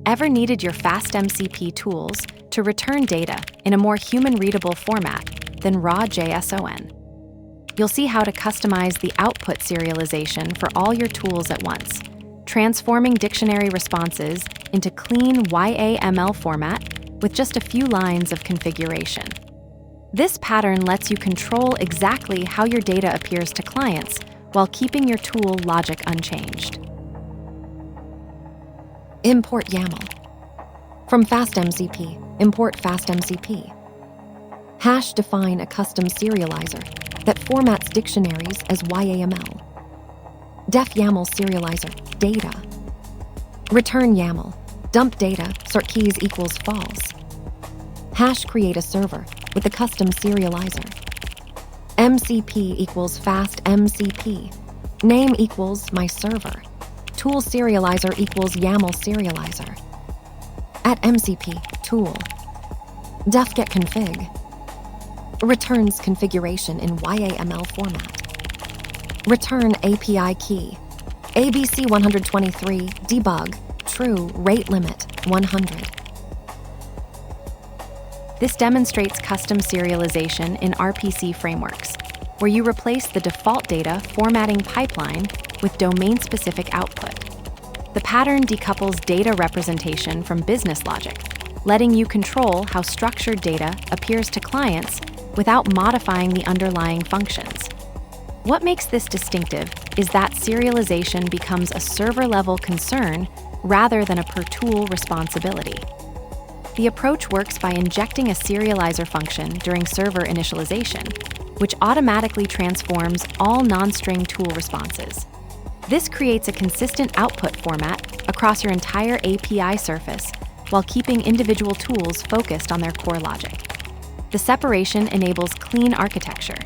Ever needed your FastMCP tools to return data in a more human-readable format than raw JSON? You'll see how to customize the output serialization for all your tools at once, transforming dictionary responses into clean YAML format with just a few lines of configuration. This pattern lets you control exactly how your data appears to clients while keeping your tool logic unchanged. Import YAML. From FastMCP, import FastMCP. Define a custom serializer that formats dictionaries as YAML. Def YAML serializer, data. Return YAML, dump data, sort keys equals false. Create a server with a custom serializer. MCP equals FastMCP. Name equals my server. Tool serializer equals YAML serializer. At MCP, tool. Def get config. Returns configuration in YAML format. Return API key. ABC 123, debug, true, rate limit, 100. This demonstrates custom serialization in RPC frameworks, where you replace the default data formatting pipeline with domain-specific output. The pattern decouples data representation from business logic, letting you control how structured data appears to clients without modifying the underlying functions. What makes this distinctive is that serialization becomes a server-level concern rather than a per-tool responsibility. The approach works by injecting a serializer function during server initialization, which automatically transforms all non-string tool responses. This creates a consistent output format across your entire API surface while keeping individual tools focused on their core logic. The separation enables clean architecture.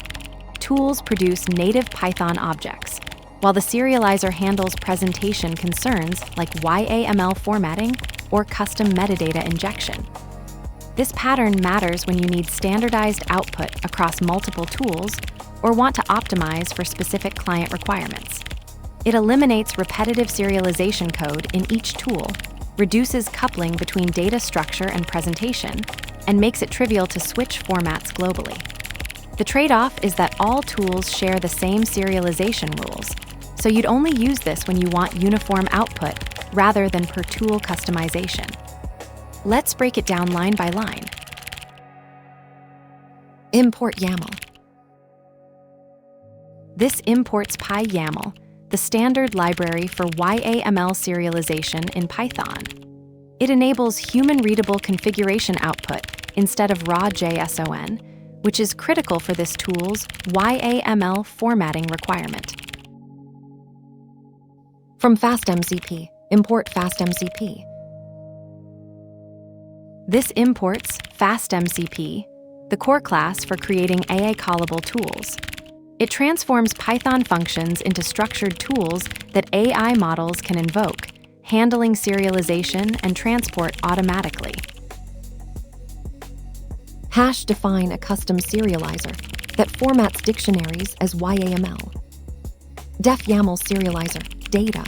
Tools produce native Python objects, while the serializer handles presentation concerns like YAML formatting or custom metadata injection. This pattern matters when you need standardized output across multiple tools or want to optimize for specific client requirements. It eliminates repetitive serialization code in each tool, reduces coupling between data structure and presentation, and makes it trivial to switch formats globally. The trade-off is that all tools share the same serialization rules, so you'd only use this when you want uniform output rather than per tool customization. Let's break it down line by line. Import YAML. This imports PyYAML, the standard library for YAML serialization in Python. It enables human-readable configuration output instead of raw JSON, which is critical for this tool's YAML formatting requirement. From FastMCP, import FastMCP. This imports FastMCP, the core class for creating AI-callable tools. It transforms Python functions into structured tools that AI models can invoke, handling serialization and transport automatically. Define a custom serializer that formats dictionaries as YAML. Def YAML serializer, data.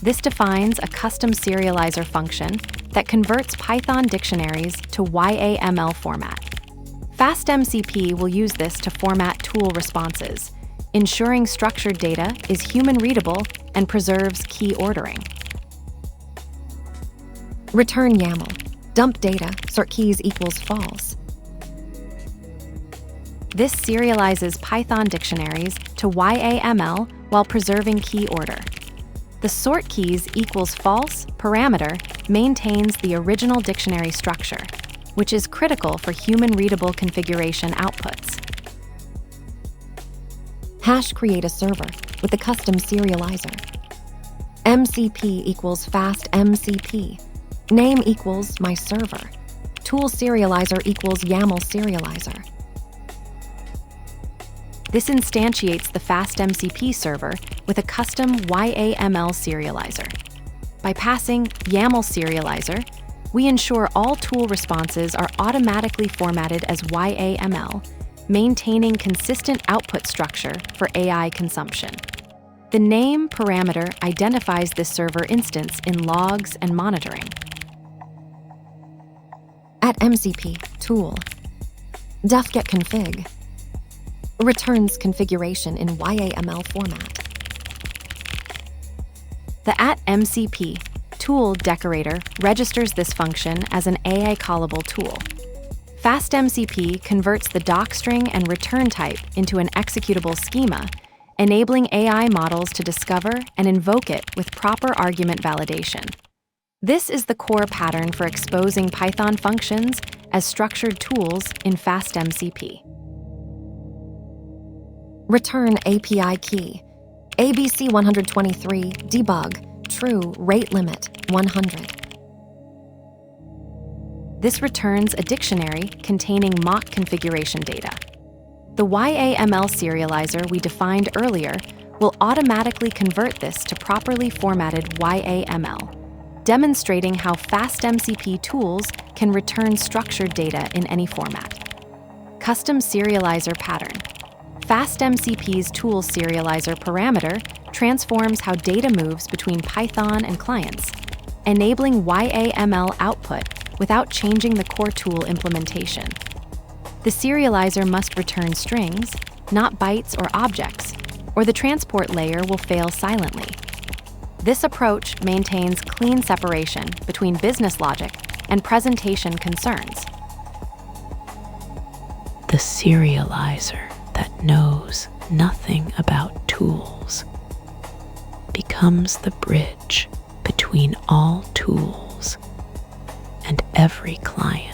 This defines a custom serializer function that converts Python dictionaries to YAML format. FastMCP will use this to format tool responses, ensuring structured data is human-readable and preserves key ordering. Return YAML. Dump data, sort keys equals false. This serializes Python dictionaries to YAML while preserving key order. The sort keys equals false parameter maintains the original dictionary structure, which is critical for human-readable configuration outputs. Create a server with a custom serializer. MCP equals FastMCP. Name equals my server. Tool serializer equals YAML serializer. This instantiates the FastMCP server with a custom YAML serializer. By passing YAML serializer, we ensure all tool responses are automatically formatted as YAML, maintaining consistent output structure for AI consumption. The name parameter identifies this server instance in logs and monitoring. At MCP tool, def get config returns configuration in YAML format. The @MCP tool decorator registers this function as an AI callable tool. FastMCP converts the docstring and return type into an executable schema, enabling AI models to discover and invoke it with proper argument validation. This is the core pattern for exposing Python functions as structured tools in FastMCP. Return API key, ABC 123, debug, true, rate limit, 100. This returns a dictionary containing mock configuration data. The YAML serializer we defined earlier will automatically convert this to properly formatted YAML, demonstrating how FastMCP tools can return structured data in any format. Custom serializer pattern. FastMCP's tool serializer parameter transforms how data moves between Python and clients, enabling YAML output without changing the core tool implementation. The serializer must return strings, not bytes or objects, or the transport layer will fail silently. This approach maintains clean separation between business logic and presentation concerns. The serializer that knows nothing about tools becomes the bridge between all tools and every client.